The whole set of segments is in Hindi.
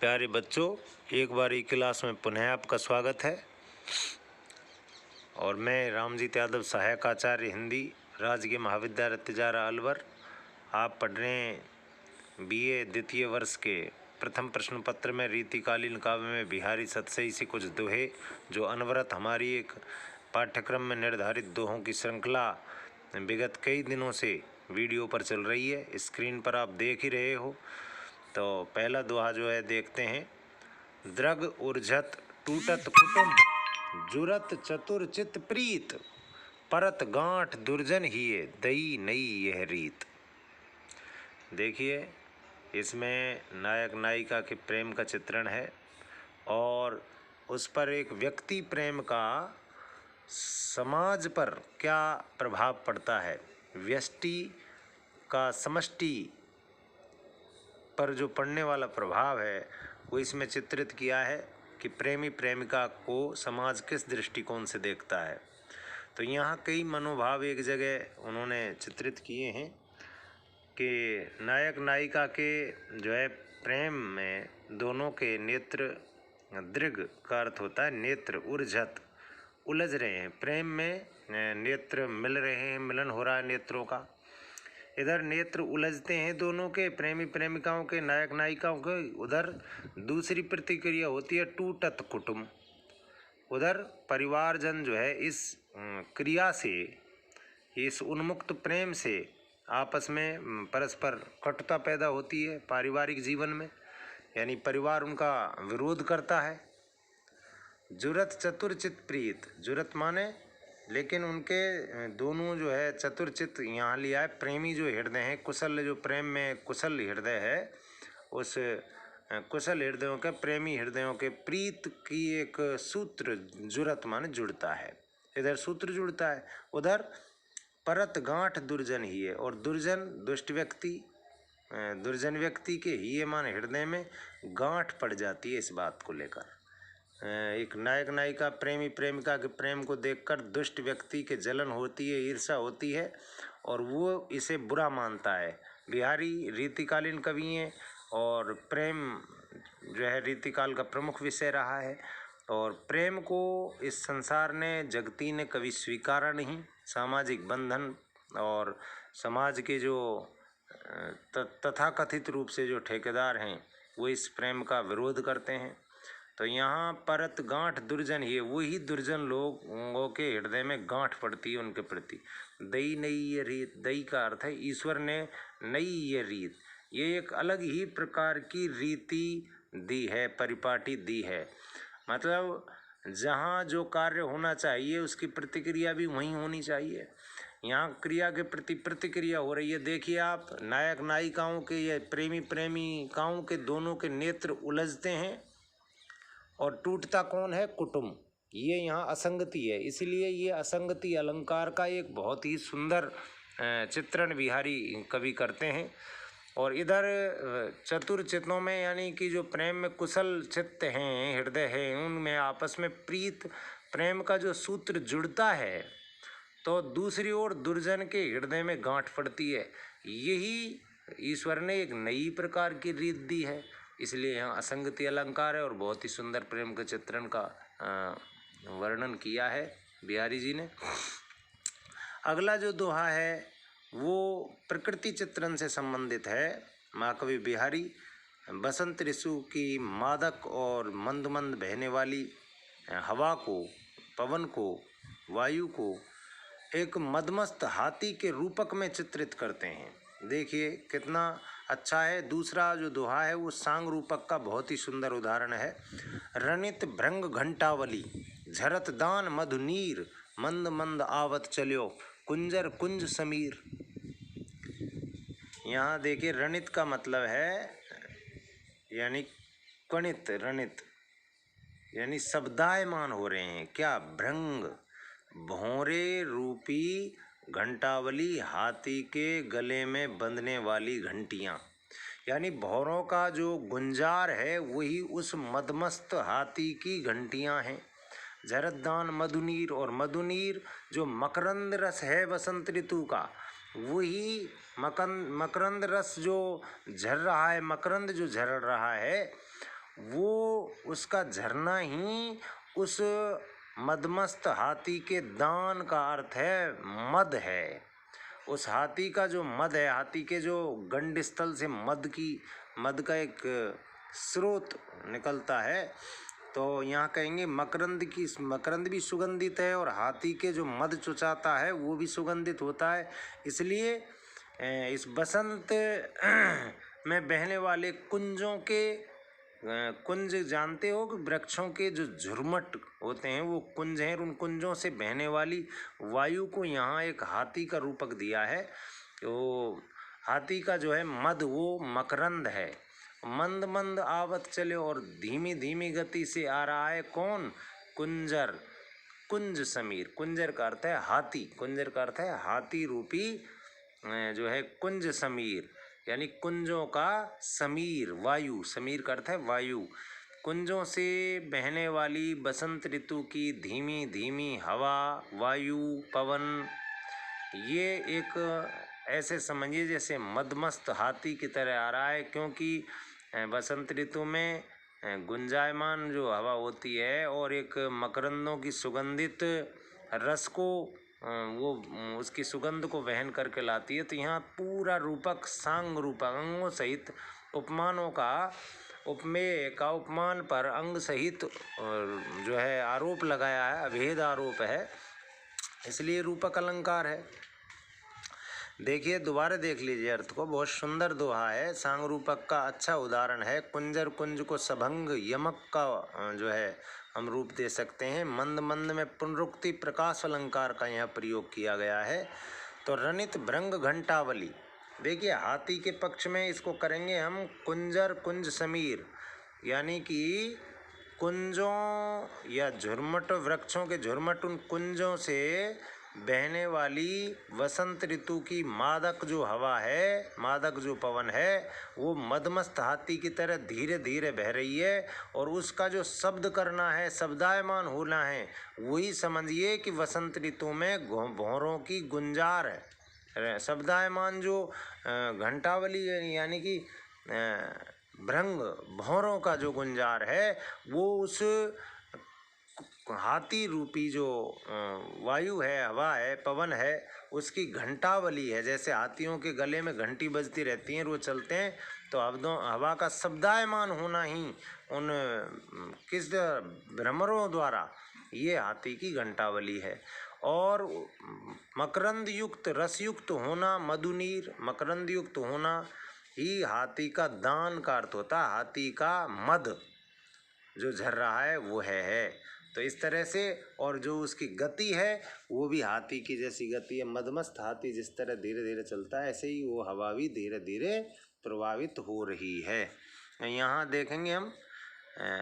प्यारे बच्चों, एक बार ई क्लास में पुनः आपका स्वागत है। और मैं रामजीत यादव, सहायक आचार्य हिंदी, राजकीय महाविद्यालय तिजारा अलवर। आप पढ़ रहे हैं बीए द्वितीय वर्ष के प्रथम प्रश्न पत्र में रीतिकालीन काव्य में बिहारी सतसई से कुछ दोहे, जो अनवरत हमारी एक पाठ्यक्रम में निर्धारित दोहों की श्रृंखला विगत कई दिनों से वीडियो पर चल रही है। स्क्रीन पर आप देख ही रहे हो। तो पहला दोहा जो है देखते हैं। द्रग उर्झत टूटत कुटुम, जुरत चतुर चित प्रीत, परत गांठ दुर्जन हिये, दई नई यह रीत। देखिए, इसमें नायक नायिका के प्रेम का चित्रण है और उस पर एक व्यक्ति प्रेम का समाज पर क्या प्रभाव पड़ता है, व्यष्टि का समष्टि पर जो पड़ने वाला प्रभाव है वो इसमें चित्रित किया है कि प्रेमी प्रेमिका को समाज किस दृष्टिकोण से देखता है। तो यहाँ कई मनोभाव एक जगह उन्होंने चित्रित किए हैं कि नायक नायिका के जो है प्रेम में दोनों के नेत्र, दृग का अर्थ होता है नेत्र, उर्झत उलझ रहे हैं, प्रेम में नेत्र मिल रहे हैं, मिलन हो रहा है नेत्रों का। इधर नेत्र उलझते हैं दोनों के, प्रेमी प्रेमिकाओं के, नायक नायिकाओं के। उधर दूसरी प्रतिक्रिया होती है टूटत कुटुंब। उधर परिवारजन जो है इस क्रिया से, इस उन्मुक्त प्रेम से आपस में परस्पर कटुता पैदा होती है पारिवारिक जीवन में, यानी परिवार उनका विरोध करता है। जुरत चतुरचित प्रीत, जुरत माने लेकिन उनके दोनों जो है चतुरचित यहाँ लिया है, प्रेमी जो हृदय हैं, कुशल जो प्रेम में कुशल हृदय है, उस कुशल हृदयों के, प्रेमी हृदयों के प्रीत की एक सूत्र, जुरत माने जुड़ता है, इधर सूत्र जुड़ता है। उधर परत गांठ दुर्जन ही है, और दुर्जन दुष्ट व्यक्ति, दुर्जन व्यक्ति के ही माने हृदय में गांठ पड़ जाती है। इस बात को लेकर एक नायक नायिका प्रेमी प्रेमिका के प्रेम को देखकर दुष्ट व्यक्ति के जलन होती है, ईर्ष्या होती है और वो इसे बुरा मानता है। बिहारी रीतिकालीन कवि हैं और प्रेम जो है रीतिकाल का प्रमुख विषय रहा है, और प्रेम को इस संसार ने, जगती ने कभी स्वीकारा नहीं। सामाजिक बंधन और समाज के जो तथाकथित रूप से जो ठेकेदार हैं वो इस प्रेम का विरोध करते हैं। तो यहाँ परत गांठ दुर्जन ही है, वही दुर्जन लोगों के हृदय में गांठ पड़ती है उनके प्रति। दई नई ये रीत, दई का अर्थ है ईश्वर ने नई ये रीत, ये एक अलग ही प्रकार की रीति दी है, परिपाटी दी है। मतलब जहाँ जो कार्य होना चाहिए उसकी प्रतिक्रिया भी वहीं होनी चाहिए। यहाँ क्रिया के प्रति प्रतिक्रिया हो रही है। देखिए आप, नायक नायिकाओं के, ये प्रेमी प्रेमिकाओं के दोनों के नेत्र उलझते हैं और टूटता कौन है? कुटुंब। ये यहाँ असंगति है, इसलिए ये असंगति अलंकार का एक बहुत ही सुंदर चित्रण बिहारी कवि करते हैं। और इधर चतुर चित्तों में, यानी कि जो प्रेम में कुशल चित्त हैं, हृदय हैं, उनमें आपस में प्रीत प्रेम का जो सूत्र जुड़ता है, तो दूसरी ओर दुर्जन के हृदय में गांठ पड़ती है। यही ईश्वर ने एक नई प्रकार की रीत दी है, इसलिए यहाँ असंगति अलंकार है और बहुत ही सुंदर प्रेम के चित्रण का वर्णन किया है बिहारी जी ने। अगला जो दोहा है वो प्रकृति चित्रण से संबंधित है। महाकवि बिहारी बसंत ऋतु की मादक और मंद मंद बहने वाली हवा को, पवन को, वायु को एक मदमस्त हाथी के रूपक में चित्रित करते हैं। देखिए कितना अच्छा है। दूसरा जो दोहा है वो सांग रूपक का बहुत ही सुंदर उदाहरण है। रनित भृंग घंटावली, झरत दान मधुनीर, मंद मंद आवत चल्यो, कुंजर कुंज समीर। यहाँ देखिए, रनित का मतलब है यानी कणित, रनित यानी शब्दायमान हो रहे हैं। क्या? भृंग, भौरे रूपी घंटावली, हाथी के गले में बंधने वाली घंटियाँ, यानी भौरों का जो गुंजार है वही उस मदमस्त हाथी की घंटियाँ हैं। जरदान मधुनीर, और मधुनीर जो मकरंद रस है वसंत ऋतु का, वही मकरंद रस जो झर रहा है, मकरंद जो झर रहा है, वो उसका झरना ही उस मदमस्त हाथी के दान का अर्थ है मद है। उस हाथी का जो मद है, हाथी के जो गंड स्थल से मद का एक स्रोत निकलता है। तो यहाँ कहेंगे मकरंद भी सुगंधित है और हाथी के जो मद चुचाता है वो भी सुगंधित होता है। इसलिए इस बसंत में बहने वाले कुंजों के कुंज जानते हो कि वृक्षों के जो झुरमट होते हैं वो कुंज हैं। उन कुंजों से बहने वाली वायु को यहाँ एक हाथी का रूपक दिया है। तो हाथी का जो है मद वो मकरंद है। मंद मंद आवत चले और धीमी धीमी गति से आ रहा है कौन? कुंजर, कुंज समीर। कुंजर का अर्थ है हाथी, कुंजर का अर्थ है हाथी रूपी जो है कुंज समीर, यानी कुंजों का समीर वायु। समीर का अर्थ है वायु। कुंजों से बहने वाली बसंत ऋतु की धीमी धीमी हवा, वायु, पवन, ये एक ऐसे समझिए जैसे मदमस्त हाथी की तरह आ रहा है। क्योंकि बसंत ऋतु में गुंजायमान जो हवा होती है और एक मकरंदों की सुगंधित रस को वो उसकी सुगंध को वहन करके लाती है। तो यहाँ पूरा रूपक सांग रूपक अंगों सहित उपमानों का उपमेय का उपमान पर अंग सहित जो है आरोप लगाया है, अभेद आरोप है, इसलिए रूपक अलंकार है। देखिए दोबारा देख लीजिए अर्थ को, बहुत सुंदर दोहा है, सांग रूपक का अच्छा उदाहरण है। कुंजर कुंज को सभंग यमक का जो है हम रूप दे सकते हैं। मंद मंद में पुनरुक्ति प्रकाश अलंकार का यहाँ प्रयोग किया गया है। तो रनित भृंग घंटावली, देखिए हाथी के पक्ष में इसको करेंगे हम कुंजर कुंज समीर, यानी कि कुंजों या झुरमट, वृक्षों के झुरमट, उन कुंजों से बहने वाली वसंत ऋतु की मादक जो हवा है, मादक जो पवन है, वो मदमस्त हाथी की तरह धीरे धीरे बह रही है। और उसका जो शब्द करना है, शब्दायमान होना है, वही समझिए कि वसंत ऋतु में भौरों की गुंजार है। शब्दायमान जो घंटावली यानी कि भृंग भौरों का जो गुंजार है वो उस हाथी रूपी जो वायु है, हवा है, पवन है, उसकी घंटावली है। जैसे हाथियों के गले में घंटी बजती रहती है, वो चलते हैं, तो हवा का शब्दायमान होना ही उन किस भ्रमरों द्वारा ये हाथी की घंटावली है। और मकरंद युक्त रसयुक्त होना, मधुनीर मकरंद युक्त होना ही हाथी का दान का अर्थ होता है। हाथी का मद जो झर रहा है वो है। तो इस तरह से, और जो उसकी गति है वो भी हाथी की जैसी गति है। मदमस्त हाथी जिस तरह धीरे धीरे चलता है, ऐसे ही वो हवा भी धीरे धीरे प्रभावित हो रही है। यहाँ देखेंगे हम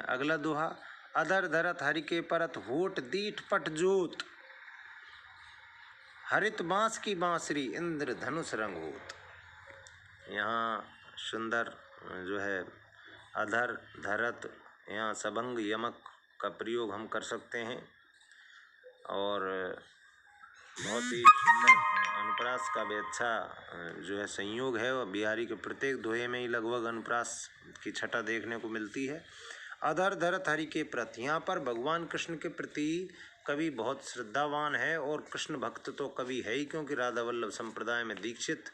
अगला दोहा, अधर धरत हरि के परत होठ दीठ पट जोत, हरित बांस की बांसुरी इंद्र धनुष रंग होत। यहाँ सुंदर जो है अधर धरत, यहाँ सबंग यमक का प्रयोग हम कर सकते हैं। और बहुत ही सुंदर अनुप्रास का भी अच्छा जो है संयोग है, और बिहारी के प्रत्येक दोहे में ही लगभग अनुप्रास की छटा देखने को मिलती है। अधर धरत हरि के प्रति, यहाँ पर भगवान कृष्ण के प्रति कवि बहुत श्रद्धावान है, और कृष्ण भक्त तो कवि है ही, क्योंकि राधा वल्लभ संप्रदाय में दीक्षित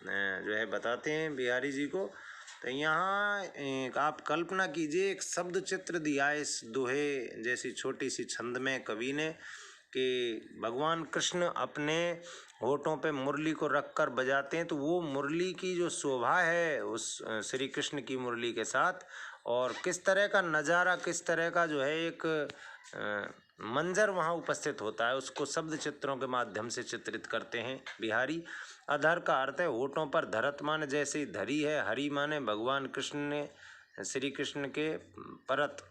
जो है बताते हैं बिहारी जी को। तो यहाँ आप कल्पना कीजिए, एक शब्द चित्र दिया है इस दोहे जैसी छोटी सी छंद में कवि ने, कि भगवान कृष्ण अपने होठों पे मुरली को रखकर बजाते हैं, तो वो मुरली की जो शोभा है उस श्री कृष्ण की मुरली के साथ, और किस तरह का नज़ारा, किस तरह का जो है एक मंजर वहाँ उपस्थित होता है, उसको शब्द चित्रों के माध्यम से चित्रित करते हैं बिहारी। अधर का अर्थ है होठों पर, धरत माने जैसे धरी है, हरि माने भगवान कृष्ण ने श्री कृष्ण के परत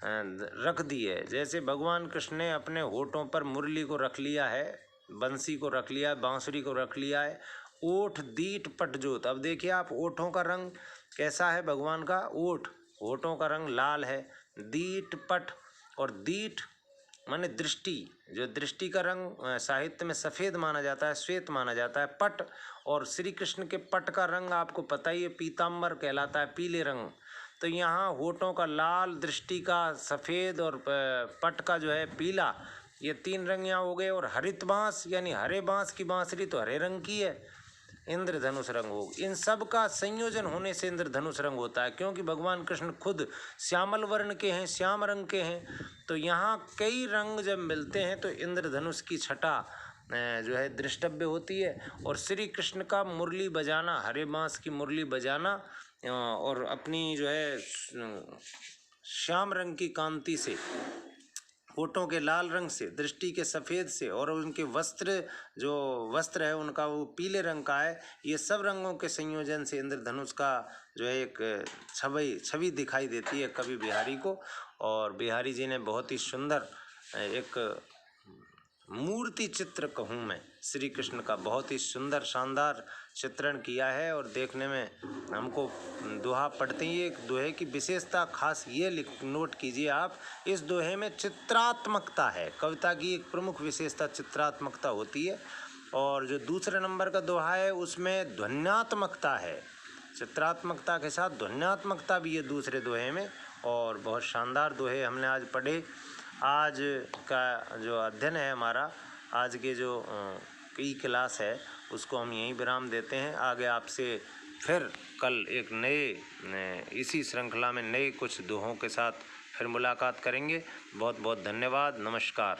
रख दी है। जैसे भगवान कृष्ण ने अपने होठों पर मुरली को रख लिया है, बंसी को रख लिया है, बांसुरी को रख लिया है। ओठ दीठ पटजोत, अब देखिए आप ओठों का रंग कैसा है भगवान का, होठों का रंग लाल है। दीठ पट, और दीठ माने दृष्टि, जो दृष्टि का रंग साहित्य में सफ़ेद माना जाता है, श्वेत माना जाता है। पट, और श्री कृष्ण के पट का रंग आपको पता ही है, पीताम्बर कहलाता है, पीले रंग। तो यहाँ होठों का लाल, दृष्टि का सफ़ेद और पट का जो है पीला, ये 3 रंग यहाँ हो गए। और हरित बाँस यानी हरे बाँस की बाँसुरी तो हरे रंग की है, इंद्रधनुष रंग हो। इन सब का संयोजन होने से इंद्रधनुष रंग होता है, क्योंकि भगवान कृष्ण खुद श्यामल वर्ण के हैं, श्याम रंग के हैं। तो यहाँ कई रंग जब मिलते हैं तो इंद्रधनुष की छटा जो है दृष्टव्य होती है। और श्री कृष्ण का मुरली बजाना, हरे बाँस की मुरली बजाना और अपनी जो है श्याम रंग की कांति से, होठों के लाल रंग से, दृष्टि के सफ़ेद से, और उनके वस्त्र है उनका वो पीले रंग का है, ये सब रंगों के संयोजन से इंद्रधनुष का जो है एक छवि दिखाई देती है कवि बिहारी को। और बिहारी जी ने बहुत ही सुंदर एक मूर्ति चित्र कहूँ मैं श्री कृष्ण का बहुत ही सुंदर शानदार चित्रण किया है। और देखने में हमको दोहा पढ़ते ही एक दोहे की विशेषता खास ये नोट कीजिए आप, इस दोहे में चित्रात्मकता है। कविता की एक प्रमुख विशेषता चित्रात्मकता होती है। और जो दूसरे नंबर का दोहा है उसमें ध्वन्यात्मकता है, चित्रात्मकता के साथ ध्वन्यात्मकता भी है दूसरे दोहे में। और बहुत शानदार दोहे हमने आज पढ़े। आज का जो अध्ययन है हमारा, आज के जो की क्लास है उसको हम यहीं विराम देते हैं। आगे आपसे फिर कल एक नए इसी श्रृंखला में नए कुछ दोहों के साथ फिर मुलाकात करेंगे। बहुत बहुत धन्यवाद, नमस्कार।